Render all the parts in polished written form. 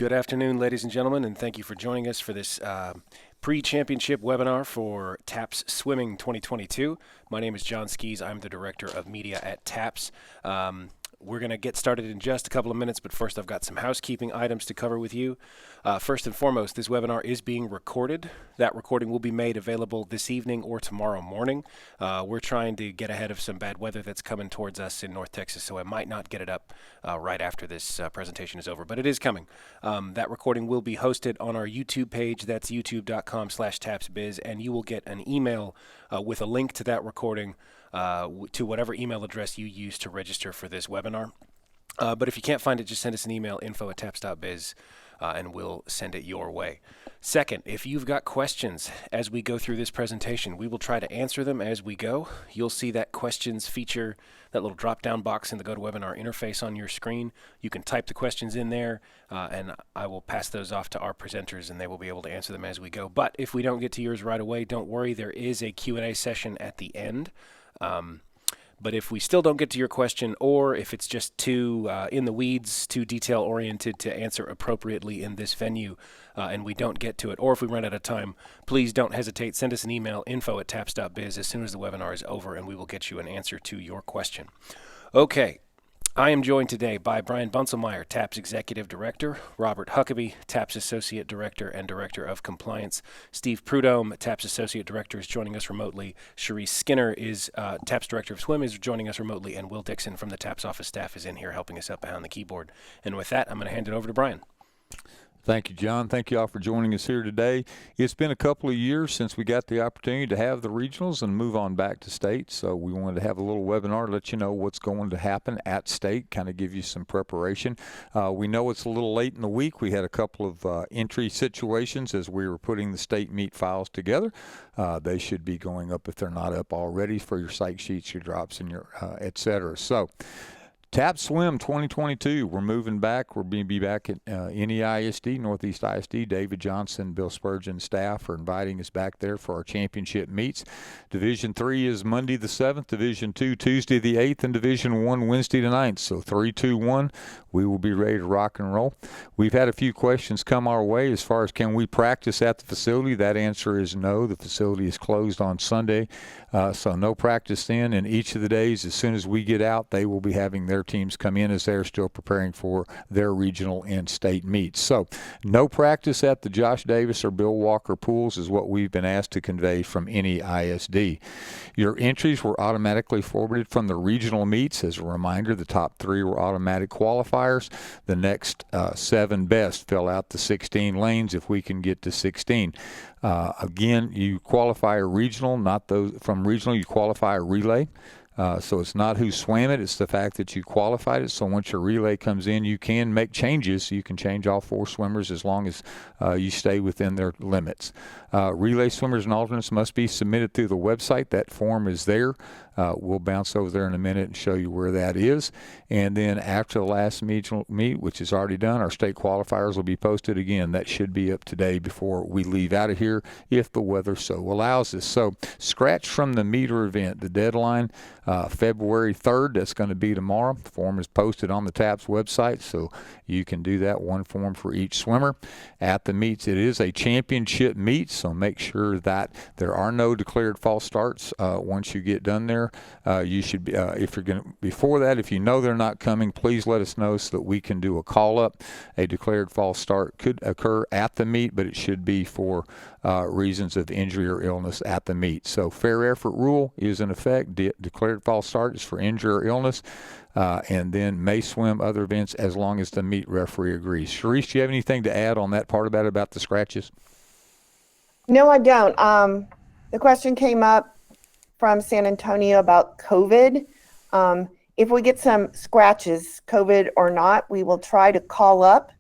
Good afternoon, ladies and gentlemen, and thank you for joining us for this pre-championship webinar for TAPS Swimming 2022. My name is John Skis. I'm the Director of Media at TAPS. We're going to get started in just a couple of minutes, but first I've got some housekeeping items to cover with you. First and foremost, this webinar is being recorded. That recording will be made available this evening or tomorrow morning. We're trying to get ahead of some bad weather that's coming towards us in North Texas, so I might not get it up right after this presentation is over, but it is coming. That recording will be hosted on our YouTube page. That's youtube.com/tapsbiz, and you will get an email with a link to that recording to whatever email address you use to register for this webinar. But if you can't find it, just send us an email, info@taps.biz, and we'll send it your way. Second, if you've got questions as we go through this presentation, we will try to answer them as we go. You'll see that questions feature, that little drop-down box in the GoToWebinar interface on your screen. You can type the questions in there, and I will pass those off to our presenters, and they will be able to answer them as we go. But if we don't get to yours right away, don't worry. There is a Q&A session at the end. But if we still don't get to your question, or if it's just too in the weeds, too detail-oriented to answer appropriately in this venue, and we don't get to it, or if we run out of time, please don't hesitate. Send us an email, info@taps.biz, as soon as the webinar is over, and we will get you an answer to your question. Okay. I am joined today by Brian Bunselmeyer, TAPS Executive Director, Robert Huckabee, TAPS Associate Director and Director of Compliance. Steve Prudhomme, TAPS Associate Director, is joining us remotely. Cherise Skinner is TAPS Director of Swim, is joining us remotely, and Will Dixon from the TAPS office staff is in here helping us out behind the keyboard. And with that, I'm going to hand it over to Brian. Thank you, John. Thank you all for joining us here today. It's been a couple of years since we got the opportunity to have the regionals and move on back to state. So we wanted to have a little webinar to let you know what's going to happen at state, kind of give you some preparation. We know it's a little late in the week. We had a couple of entry situations as we were putting the state meet files together. They should be going up if they're not up already for your site sheets, your drops, and your et cetera. So TAPS Swim 2022, we're moving back. We're going to be back at NEISD, Northeast ISD. David Johnson, Bill Spurgeon staff are inviting us back there for our championship meets. Division 3 is Monday the 7th, Division 2 Tuesday the 8th, and Division 1 Wednesday the 9th. So 3, 2, 1, we will be ready to rock and roll. We've had a few questions come our way as far as can we practice at the facility. That answer is no. The facility is closed on Sunday, so no practice then. And each of the days, as soon as we get out, they will be having their teams come in as they're still preparing for their regional and state meets. So no practice at the Josh Davis or Bill Walker pools is what we've been asked to convey from any ISD. Your entries were automatically forwarded from the regional meets. As a reminder, the top 3 were automatic qualifiers. The next 7 best fill out the 16 lanes if we can get to 16. Again, you qualify a regional, not those from regional, you qualify a relay. So it's not who swam it, it's the fact that you qualified it. So once your relay comes in, you can make changes. You can change all 4 swimmers as long as you stay within their limits. Relay swimmers and alternates must be submitted through the website. That form is there. We'll bounce over there in a minute and show you where that is. And then after the last meet, which is already done, our state qualifiers will be posted again. That should be up today before we leave out of here if the weather so allows us. So scratch from the meter event. The deadline, February 3rd, that's going to be tomorrow. The form is posted on the TAPS website, so you can do that, one form for each swimmer. At the meets, it is a championship meet, so make sure that there are no declared false starts once you get done there. You should be, if you're going to, before that, if you know they're not coming, please let us know so that we can do a call-up. A declared false start could occur at the meet, but it should be for reasons of injury or illness at the meet. So fair effort rule is in effect. Declared false start is for injury or illness, and then may swim other events as long as the meet referee agrees. Cherise, do you have anything to add on that part about the scratches? No, I don't. The question came up from San Antonio about COVID. If we get some scratches, COVID or not, we will try to call up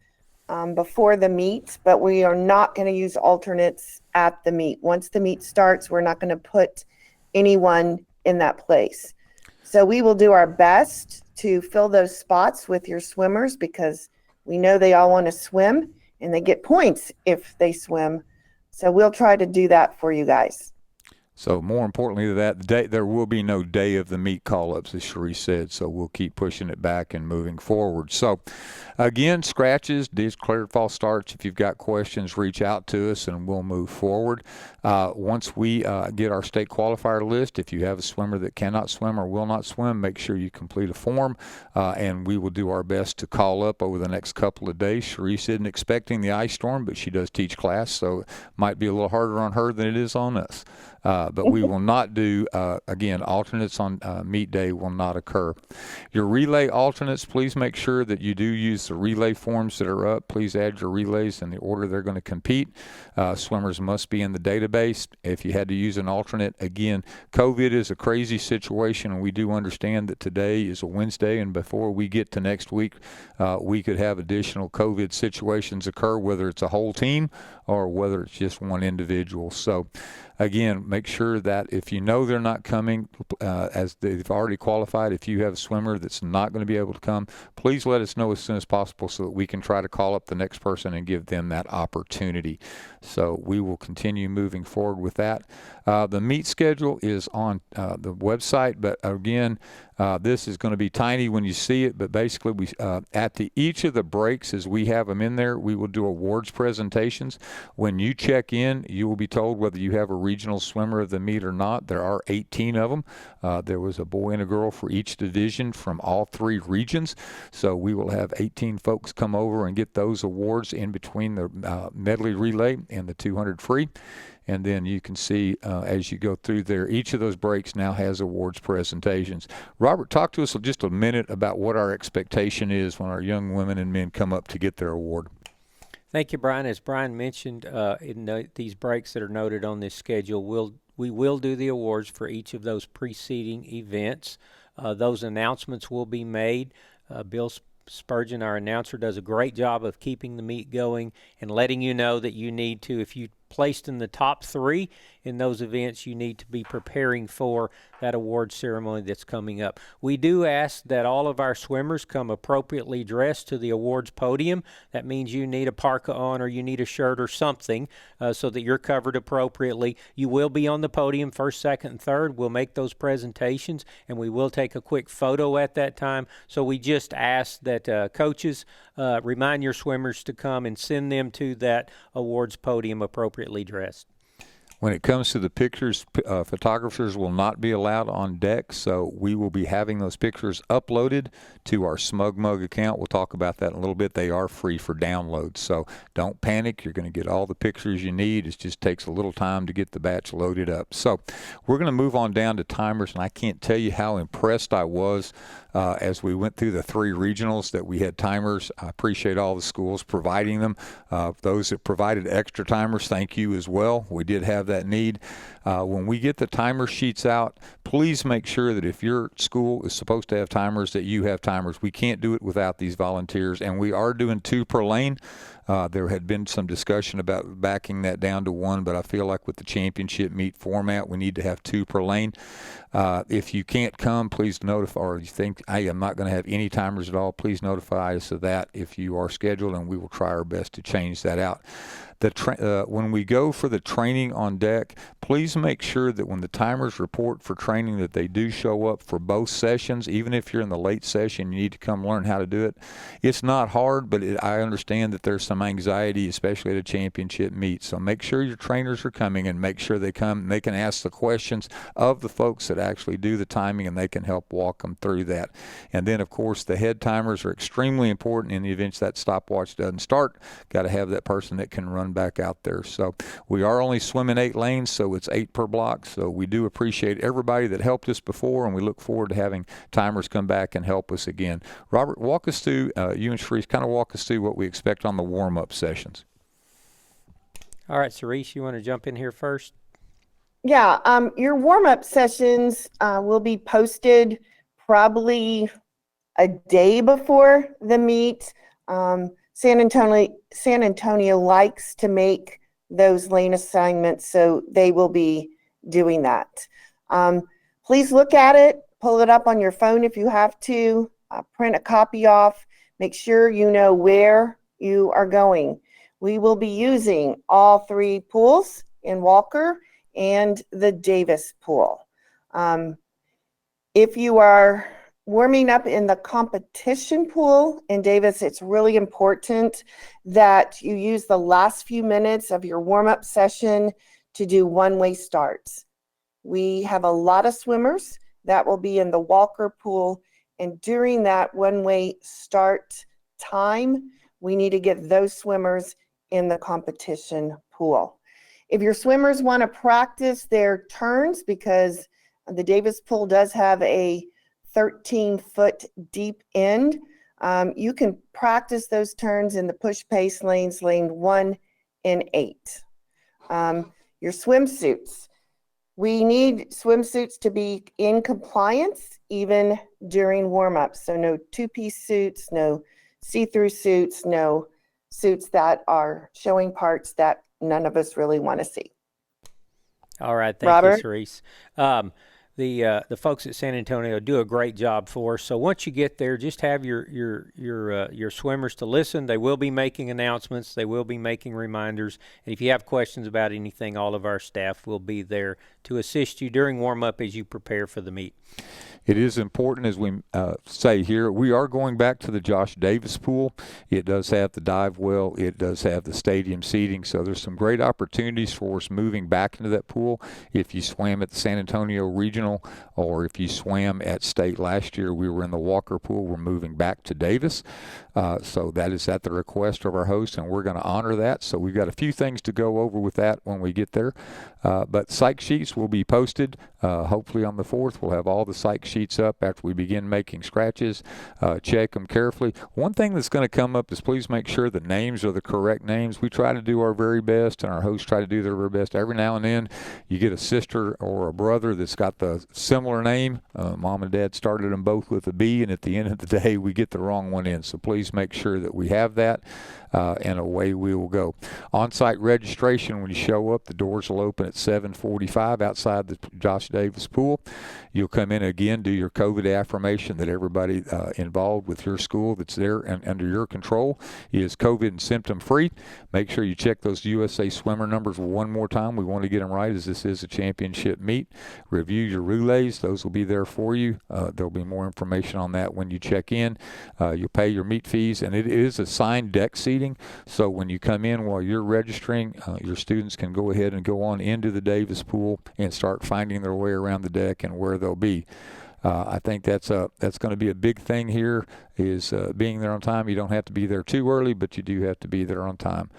before the meet, but we are not going to use alternates at the meet. Once the meet starts, we're not going to put anyone in that place. So we will do our best to fill those spots with your swimmers because we know they all want to swim and they get points if they swim. So we'll try to do that for you guys. So more importantly to that, there will be no day of the meet call-ups, as Cherie said, so we'll keep pushing it back and moving forward. So again, scratches, declared false starts. If you've got questions, reach out to us and we'll move forward. Once we get our state qualifier list, if you have a swimmer that cannot swim or will not swim, make sure you complete a form, and we will do our best to call up over the next couple of days. Cherie isn't expecting the ice storm, but she does teach class, so it might be a little harder on her than it is on us. But we will not do, again, alternates on meet day will not occur. Your relay alternates, please make sure that you do use the relay forms that are up. Please add your relays in the order they're going to compete. Swimmers must be in the database. If you had to use an alternate, again, COVID is a crazy situation, and we do understand that today is a Wednesday, and before we get to next week, we could have additional COVID situations occur, whether it's a whole team or whether it's just one individual. So again, make sure that if you know they're not coming, as they've already qualified, if you have a swimmer that's not going to be able to come, please let us know as soon as possible so that we can try to call up the next person and give them that opportunity. So we will continue moving forward with that. The meet schedule is on the website, but again, this is going to be tiny when you see it, but basically we at each of the breaks, as we have them in there, we will do awards presentations. When you check in, you will be told whether you have a regional swimmer of the meet or not. There are 18 of them. There was a boy and a girl for each division from all 3 regions. So we will have 18 folks come over and get those awards in between the medley relay and the 200 free. And then you can see as you go through there, each of those breaks now has awards presentations. Robert, talk to us just a minute about what our expectation is when our young women and men come up to get their award. Thank you, Brian. As Brian mentioned, in these breaks that are noted on this schedule, we will do the awards for each of those preceding events. Those announcements will be made. Bill Spurgeon, our announcer, does a great job of keeping the meet going and letting you know that you need to, if you placed in the top 3 in those events, you need to be preparing for that award ceremony that's coming up. We do ask that all of our swimmers come appropriately dressed to the awards podium. That means you need a parka on or you need a shirt or something so that you're covered appropriately. You will be on the podium first, second, and third. We'll make those presentations, and we will take a quick photo at that time. So we just ask that coaches remind your swimmers to come and send them to that awards podium appropriately dressed. When it comes to the pictures, photographers will not be allowed on deck, so we will be having those pictures uploaded to our SmugMug account. We'll talk about that in a little bit. They are free for download, so don't panic. You're going to get all the pictures you need. It just takes a little time to get the batch loaded up. So we're going to move on down to timers, and I can't tell you how impressed I was as we went through the 3 regionals that we had timers. I appreciate all the schools providing them. Those that provided extra timers, thank you as well. We did have that need. When we get the timer sheets out, please make sure that if your school is supposed to have timers, that you have timers. We can't do it without these volunteers, and we are doing 2 per lane. There had been some discussion about backing that down to 1, but I feel like with the championship meet format, we need to have 2 per lane. If you can't come, please notify, or you think, hey, I'm not going to have any timers at all, please notify us of that if you are scheduled, and we will try our best to change that out. When we go for the training on deck, please make sure that when the timers report for training that they do show up for both sessions. Even if you're in the late session, you need to come learn how to do it. It's not hard, but I understand that there's some anxiety, especially at a championship meet. So make sure your trainers are coming and make sure they come. They can ask the questions of the folks that actually do the timing, and they can help walk them through that. And then, of course, the head timers are extremely important in the events that stopwatch doesn't start. Got to have that person that can run back out there. So we are only swimming 8 lanes, so it's 8 per block. So we do appreciate everybody that helped us before, and we look forward to having timers come back and help us again. Robert, walk us through, you and Sharice, kind of walk us through what we expect on the warm-up sessions. All right, Sharice, you want to jump in here first? Yeah, your warm-up sessions will be posted probably a day before the meet. San Antonio likes to make those lane assignments, so they will be doing that. Please look at it, pull it up on your phone if you have to, print a copy off, make sure you know where you are going. We will be using all 3 pools in Walker and the Davis pool. If you are warming up in the competition pool in Davis, it's really important that you use the last few minutes of your warm-up session to do one-way starts. We have a lot of swimmers that will be in the Walker pool, and during that one-way start time, we need to get those swimmers in the competition pool. If your swimmers want to practice their turns, because the Davis pool does have a 13-foot deep end, you can practice those turns in the push pace lanes, lane 1 and 8. Your swimsuits. We need swimsuits to be in compliance even during warm-ups. So no two-piece suits, no see-through suits, no suits that are showing parts that none of us really want to see. All right, thank Robert? you, Cerise. The folks at San Antonio do a great job for us. So once you get there, just have your swimmers to listen. They will be making announcements. They will be making reminders. And if you have questions about anything, all of our staff will be there to assist you during warm-up as you prepare for the meet. It is important, as we say here, we are going back to the Josh Davis pool. It does have the dive well. It does have the stadium seating. So there's some great opportunities for us moving back into that pool. If you swam at the San Antonio Regional, or if you swam at state last year, we were in the Walker pool. We're moving back to Davis. So that is at the request of our host, and we're going to honor that. So we've got a few things to go over with that when we get there. But psych sheets will be posted. Hopefully on the 4th, we'll have all the psych sheets up after we begin making scratches. Check them carefully. One thing that's going to come up is please make sure the names are the correct names. We try to do our very best, and our hosts try to do their very best. Every now and then, you get a sister or a brother that's got the similar name. Mom and Dad started them both with a B, and at the end of the day, we get the wrong one in. So please make sure that we have that, and away we will go. On-site registration, when you show up, the doors will open at 7:45 outside the Josh Davis pool. You'll come in again, do your COVID affirmation that everybody involved with your school that's there and under your control is COVID and symptom free. Make sure you check those USA swimmer numbers one more time. We want to get them right, as this is a championship meet. Review your relays. Those will be there for you. There'll be more information on that when you check in. You'll pay your meet fees, and it is assigned deck seating. So when you come in while you're registering, your students can go ahead and go on into the Davis pool and start finding their way around the deck and where they'll be. I think that's going to be a big thing here, is being there on time. You don't have to be there too early, but you do have to be there on time.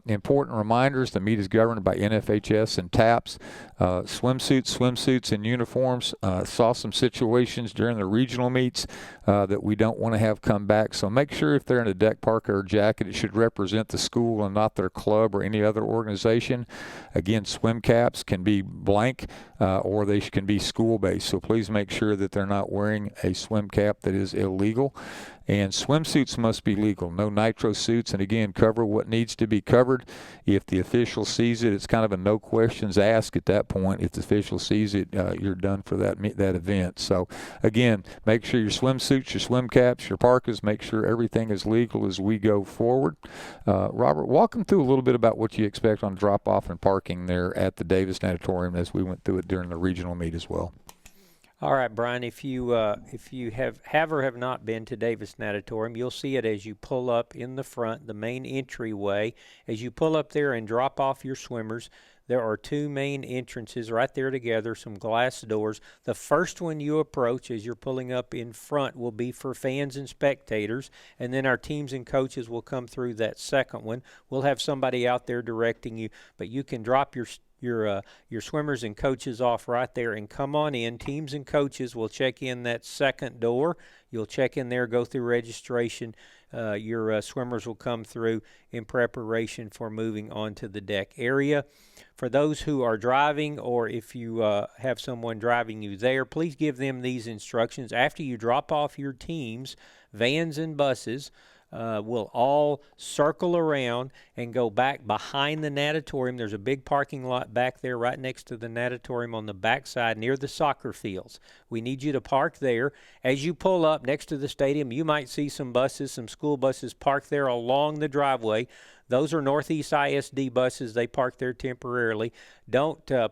Important reminders, the meet is governed by NFHS and TAPS. Swimsuits and uniforms. Saw some situations during the regional meets that we don't want to have come back. So make sure if they're in a deck parka or jacket, it should represent the school and not their club or any other organization. Again, swim caps can be blank or they can be school-based. So please make sure that they're not wearing a swim cap that is illegal. And swimsuits must be legal. No nitro suits. And again, cover what needs to be covered. If the official sees it, it's kind of a no questions asked at that point. If the official sees it, you're done for that event. So again, make sure your swimsuits, your swim caps, your parkas, make sure everything is legal as we go forward. Robert, walk them through a little bit about what you expect on drop-off and parking there at the Davis Natatorium, as we went through it during the regional meet as well. All right, Brian, if you have or have not been to Davis Natatorium, you'll see it as you pull up in the front, the main entryway. As you pull up there and drop off your swimmers, there are two main entrances right there together, some glass doors. The first one you approach as you're pulling up in front will be for fans and spectators, and then our teams and coaches will come through that second one. We'll have somebody out there directing you, but you can drop your swimmers and coaches off right there and come on in. Teams and coaches will check in that second door. You'll check in there, go through registration. Your swimmers will come through in preparation for moving on to the deck area. For those who are driving, or if you have someone driving you there, please give them these instructions. After you drop off your teams, vans and buses, we'll all circle around and go back behind the natatorium. There's a big parking lot back there right next to the natatorium on the backside near the soccer fields. We need you to park there. As you pull up next to the stadium, you might see some buses, some school buses parked there along the driveway. Those are Northeast ISD buses. They park there temporarily.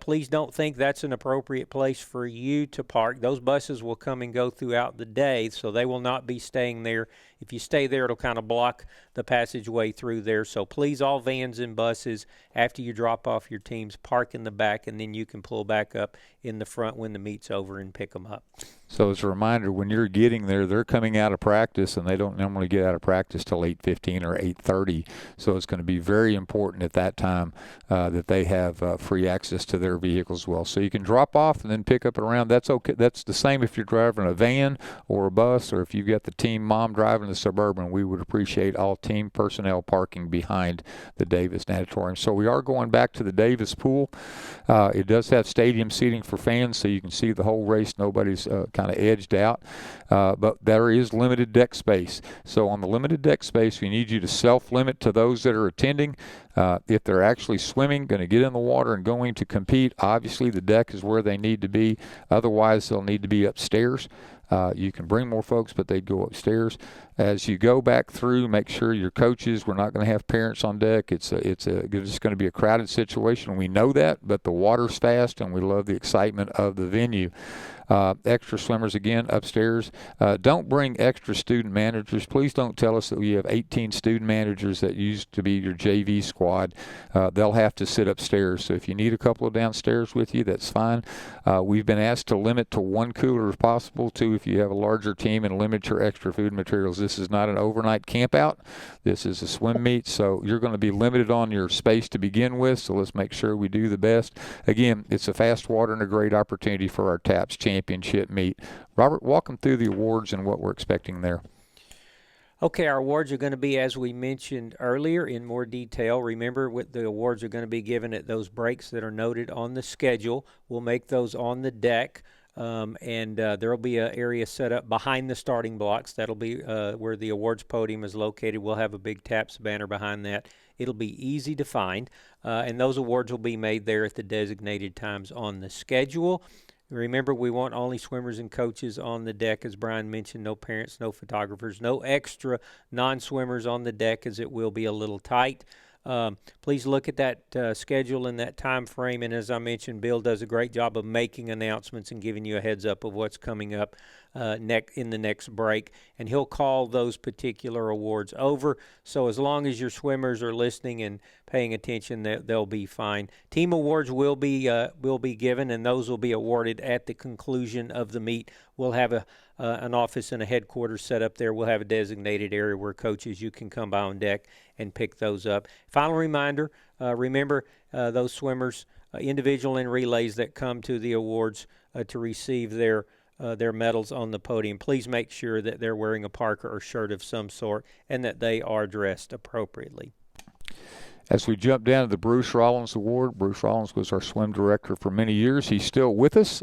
Please don't think that's an appropriate place for you to park. Those buses will come and go throughout the day, so they will not be staying there. If you stay there, it'll kind of block the passageway through there. So please, all vans and buses, after you drop off your teams, park in the back, and then you can pull back up in the front when the meet's over and pick them up. So as a reminder, when you're getting there, they're coming out of practice, and they don't normally get out of practice till 8:15 or 8:30. So it's going to be very important at that time that they have free access to their vehicles as well. So you can drop off and then pick up and around. That's okay. That's the same if you're driving a van or a bus, or if you've got the team mom driving the Suburban. We would appreciate all team personnel parking behind the Davis Natatorium. So we are going back to the Davis pool. It does have stadium seating for fans, so you can see the whole race. Nobody's kind of edged out, but there is limited deck space. So on the limited deck space, we need you to self-limit to those that are attending. If they're actually swimming, going to get in the water and going to compete, obviously the deck is where they need to be. Otherwise, they'll need to be upstairs. You can bring more folks, but they'd go upstairs. As you go back through, make sure your coaches, we're not going to have parents on deck. It's just going to be a crowded situation. We know that, but the water's fast, and we love the excitement of the venue. Extra swimmers, again, upstairs. Don't bring extra student managers. Please don't tell us that we have 18 student managers that used to be your JV squad. They'll have to sit upstairs. So if you need a couple of downstairs with you, that's fine. We've been asked to limit to 1 cooler if possible. 2 if you have a larger team, and limit your extra food materials. This is not an overnight camp out. This is a swim meet, so you're going to be limited on your space to begin with, so let's make sure we do the best. Again, it's a fast water and a great opportunity for our TAPS championship meet. Robert, walk them through the awards and what we're expecting there. Okay, our awards are going to be, as we mentioned earlier, in more detail. Remember, the awards are going to be given at those breaks that are noted on the schedule. We'll make those on the deck. And there will be an area set up behind the starting blocks. That'll be where the awards podium is located. We'll have a big TAPS banner behind that. It'll be easy to find, and those awards will be made there at the designated times on the schedule. Remember, we want only swimmers and coaches on the deck, as Brian mentioned. No parents, no photographers, no extra non-swimmers on the deck, as it will be a little tight. Please look at that schedule and that time frame, and as I mentioned, Bill does a great job of making announcements and giving you a heads up of what's coming up in the next break, and he'll call those particular awards over. So as long as your swimmers are listening and paying attention, they'll be fine. Team awards will be given, and those will be awarded at the conclusion of the meet. We'll have an office and a headquarters set up there. We'll have a designated area where coaches, you can come by on deck and pick those up. Final reminder, remember those swimmers, individual and relays that come to the awards to receive their medals on the podium. Please make sure that they're wearing a parka or shirt of some sort and that they are dressed appropriately. As we jump down to the Bruce Rollins Award, Bruce Rollins was our swim director for many years. He's still with us.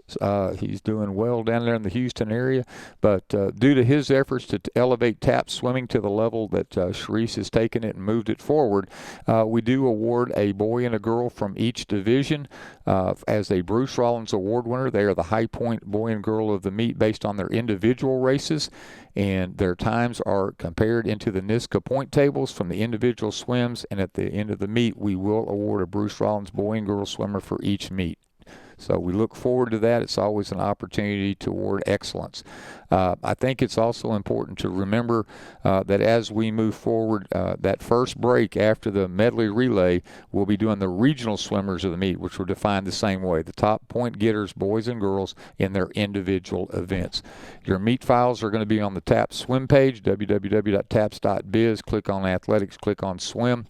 He's doing well down there in the Houston area. But due to his efforts to elevate TAPS swimming to the level that Sharice has taken it and moved it forward, we do award a boy and a girl from each division as a Bruce Rollins Award winner. They are the high point boy and girl of the meet based on their individual races, and their times are compared into the NISCA point tables from the individual swims, and at the end of the meet, we will award a Bruce Rollins boy and girl swimmer for each meet. So we look forward to that. It's always an opportunity to award excellence. I think it's also important to remember that as we move forward, that first break after the medley relay, we'll be doing the regional swimmers of the meet, which were defined the same way, the top point getters, boys and girls, in their individual events. Your meet files are going to be on the TAPS swim page, www.taps.biz. Click on athletics, click on swim.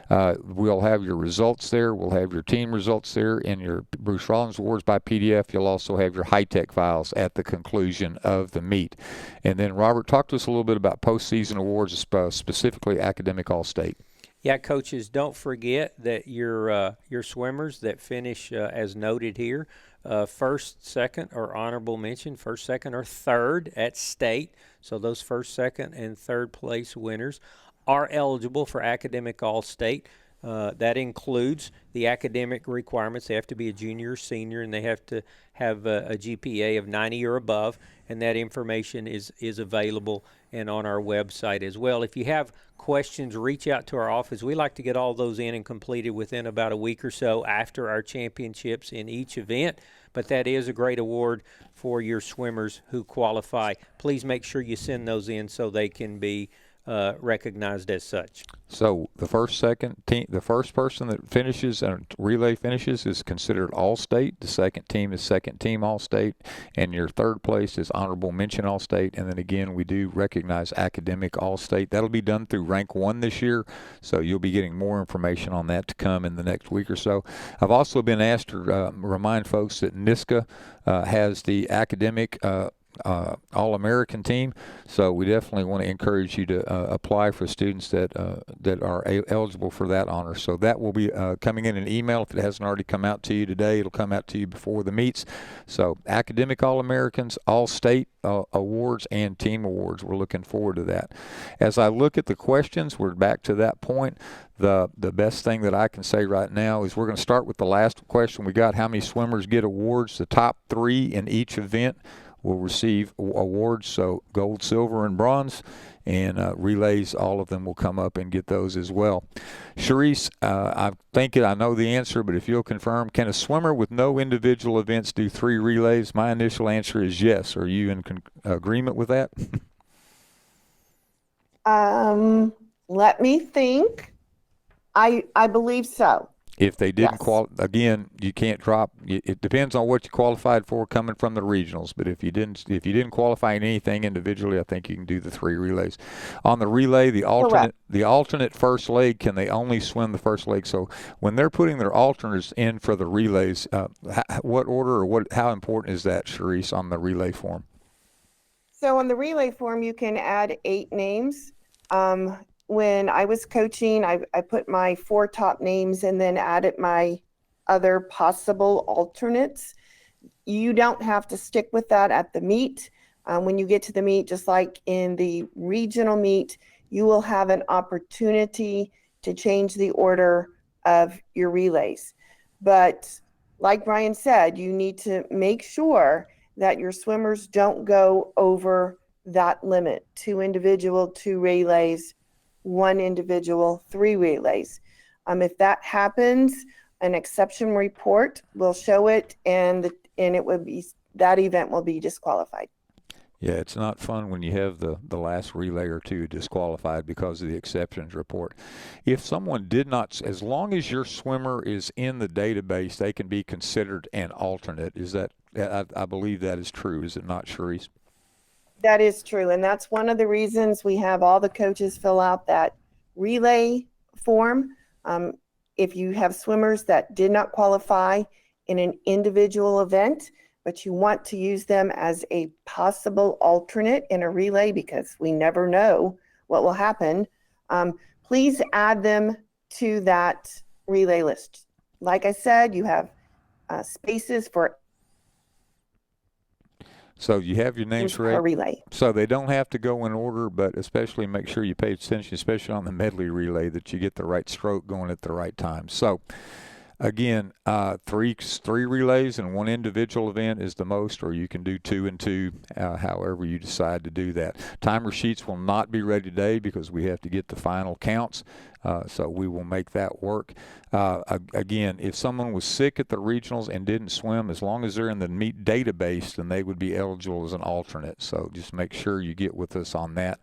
We'll have your results there. We'll have your team results there in your Bruce Rollins Awards by PDF. You'll also have your high-tech files at the conclusion of the meet. And then, Robert, talk to us a little bit about postseason awards, specifically Academic All-State. Yeah, coaches, don't forget that your swimmers that finish as noted here, first, second, or honorable mention, first, second, or third at state. So those first, second, and third place winners are eligible for Academic All-State. That includes the academic requirements. They have to be a junior or senior, and they have to have a GPA of 90 or above, and that information is available and on our website as well. If you have questions, reach out to our office. We like to get all those in and completed within about a week or so after our championships in each event. But that is a great award for your swimmers who qualify. Please make sure you send those in so they can be recognized as such. So the first person that finishes and relay finishes is considered All-State. The second team is second team All-State, and your third place is honorable mention All-State. And then again, we do recognize academic All-State. That'll be done through Rank 1 this year, so you'll be getting more information on that to come in the next week or so. I've also been asked to remind folks that NISCA has the academic All-American team, so we definitely want to encourage you to apply for students that are eligible for that honor. So that will be coming in an email. If it hasn't already come out to you today, it'll come out to you before the meets. So academic All-Americans, All-State awards, and team awards. We're looking forward to that. As I look at the questions, we're back to that point. The best thing that I can say right now is we're going to start with the last question we got. How many swimmers get awards? The top 3 in each event will receive awards, so gold, silver, and bronze, and relays, all of them will come up and get those as well. Sharice, I know the answer, but if you'll confirm, can a swimmer with no individual events do 3 relays? My initial answer is yes. Are you in agreement with that? Let me think. I believe so. If they didn't Yes. again, you can't drop. It depends on what you qualified for coming from the regionals. But if you didn't qualify in anything individually, I think you can do the 3 relays. On the relay, the alternate first leg, can they only swim the first leg? So when they're putting their alternates in for the relays, what order or how important is that, Sharice, on the relay form? So on the relay form, you can add 8 names. When I was coaching, I put my 4 top names and then added my other possible alternates. You don't have to stick with that at the meet. When you get to the meet, just like in the regional meet, you will have an opportunity to change the order of your relays. But like Brian said, you need to make sure that your swimmers don't go over that limit. 2 individual, 2 relays, 1 individual, 3 relays. If that happens, an exception report will show it, and it would be, that event will be disqualified. Yeah, it's not fun when you have the last relay or 2 disqualified because of the exceptions report. If someone did not, as long as your swimmer is in the database, they can be considered an alternate. Is that, I believe that is true, is it not, Sharice? That is true, and that's one of the reasons we have all the coaches fill out that relay form. If you have swimmers that did not qualify in an individual event, but you want to use them as a possible alternate in a relay because we never know what will happen, please add them to that relay list. Like I said, you have spaces for So you have your names per correct. relay. So they don't have to go in order, but especially make sure you pay attention, especially on the medley relay, that you get the right stroke going at the right time. So again, 3 relays and 1 individual event is the most, or you can do 2 and 2, however you decide to do that. Timer sheets will not be ready today because we have to get the final counts. So we will make that work. Again, if someone was sick at the regionals and didn't swim, as long as they're in the meet database, then they would be eligible as an alternate. So just make sure you get with us on that.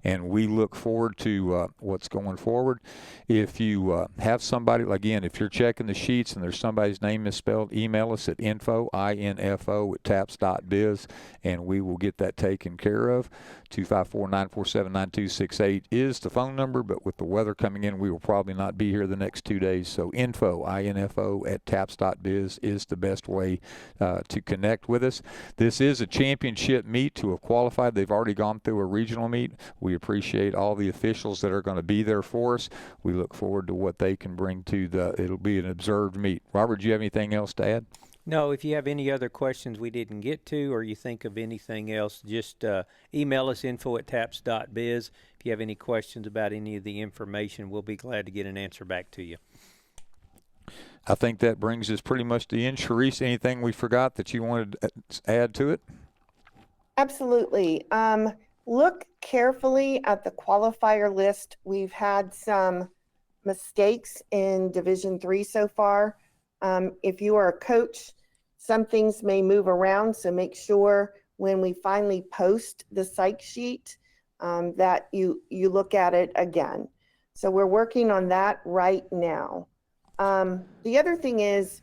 And we look forward to what's going forward. If you have somebody, again, if you're checking the sheets and there's somebody's name misspelled, email us at info@taps.biz, and we will get that taken care of. 254-947-9268 is the phone number, but with the weather coming in, we will probably not be here the next 2 days. So info@taps.biz is the best way to connect with us. This is a championship meet to have qualified. They've already gone through a regional meet. We appreciate all the officials that are going to be there for us. We look forward to what they can bring to it'll be an observed meet. Robert, do you have anything else to add? No, if you have any other questions we didn't get to, or you think of anything else, just email us, info@taps.biz. If you have any questions about any of the information, we'll be glad to get an answer back to you. I think that brings us pretty much to the end. Sharice, anything we forgot that you wanted to add to it? Absolutely. look carefully at the qualifier list. We've had some mistakes in Division III so far. If you are a coach, some things may move around, so make sure when we finally post the psych sheet that you look at it again. So we're working on that right now. The other thing is,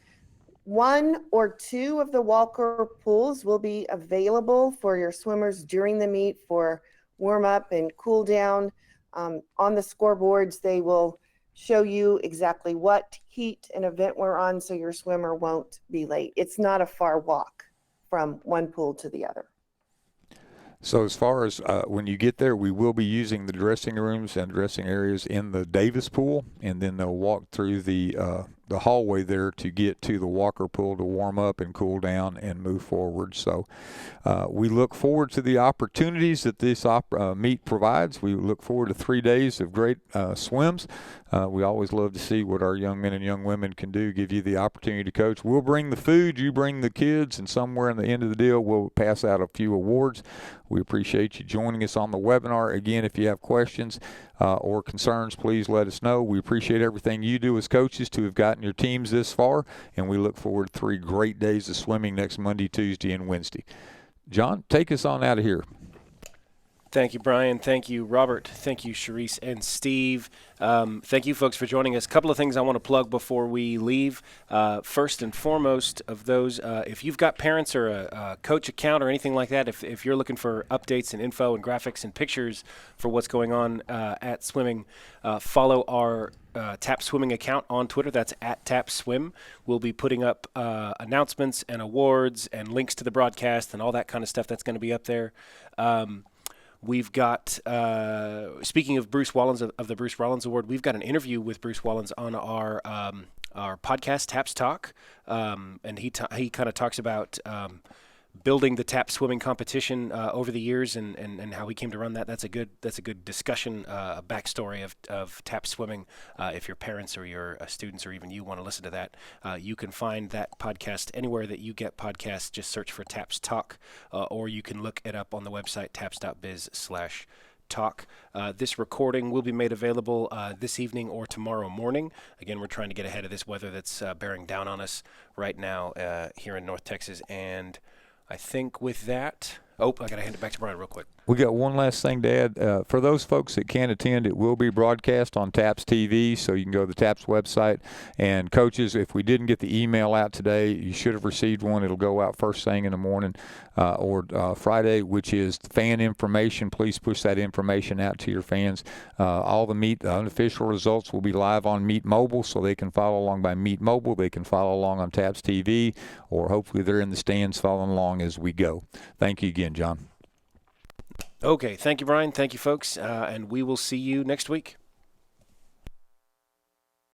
1 or 2 of the Walker pools will be available for your swimmers during the meet for warm up and cool down. On the scoreboards, they will show you exactly what heat and event we're on, so your swimmer won't be late. It's not a far walk from one pool to the other. So as far as when you get there, we will be using the dressing rooms and dressing areas in the Davis pool, and then they'll walk through the hallway there to get to the Walker pool to warm up and cool down and move forward. So we look forward to the opportunities that this meet provides. We look forward to 3 days of great swims. We always love to see what our young men and young women can do, give you the opportunity to coach. We'll bring the food, you bring the kids, and somewhere in the end of the deal, we'll pass out a few awards. We appreciate you joining us on the webinar. Again, if you have questions or concerns, please let us know. We appreciate everything you do as coaches to have gotten your teams this far, and we look forward to 3 great days of swimming next Monday, Tuesday, and Wednesday. John, take us on out of here. Thank you, Brian. Thank you, Robert. Thank you, Sharice and Steve. Thank you, folks, for joining us. A couple of things I want to plug before we leave. First and foremost of those, if you've got parents or a coach account or anything like that, if you're looking for updates and info and graphics and pictures for what's going on at swimming, follow our Tap Swimming account on Twitter. That's at Tap Swim. We'll be putting up announcements and awards and links to the broadcast and all that kind of stuff that's going to be up there. We've got, speaking of Bruce Wallens, of the Bruce Rollins Award, we've got an interview with Bruce Wallens on our podcast, Taps Talk, and he kind of talks about building the tap swimming competition over the years and how he came to run that. That's a good discussion, a backstory of tap swimming. If your parents or your students or even you want to listen to that, you can find that podcast anywhere that you get podcasts. Just search for Taps Talk, or you can look it up on the website taps.biz/talk. This recording will be made available this evening or tomorrow morning. Again, we're trying to get ahead of this weather that's bearing down on us right now here in North Texas. And I think with that, I got to hand it back to Brian real quick. We got one last thing to add. For those folks that can't attend, it will be broadcast on TAPS TV, so you can go to the TAPS website. And coaches, if we didn't get the email out today, you should have received one. It'll go out first thing in the morning or Friday, which is fan information. Please push that information out to your fans. All the meet unofficial results will be live on Meet Mobile, so they can follow along by Meet Mobile. They can follow along on TAPS TV, or hopefully they're in the stands following along as we go. Thank you again, John. Okay, thank you, Brian. Thank you, folks, and we will see you next week.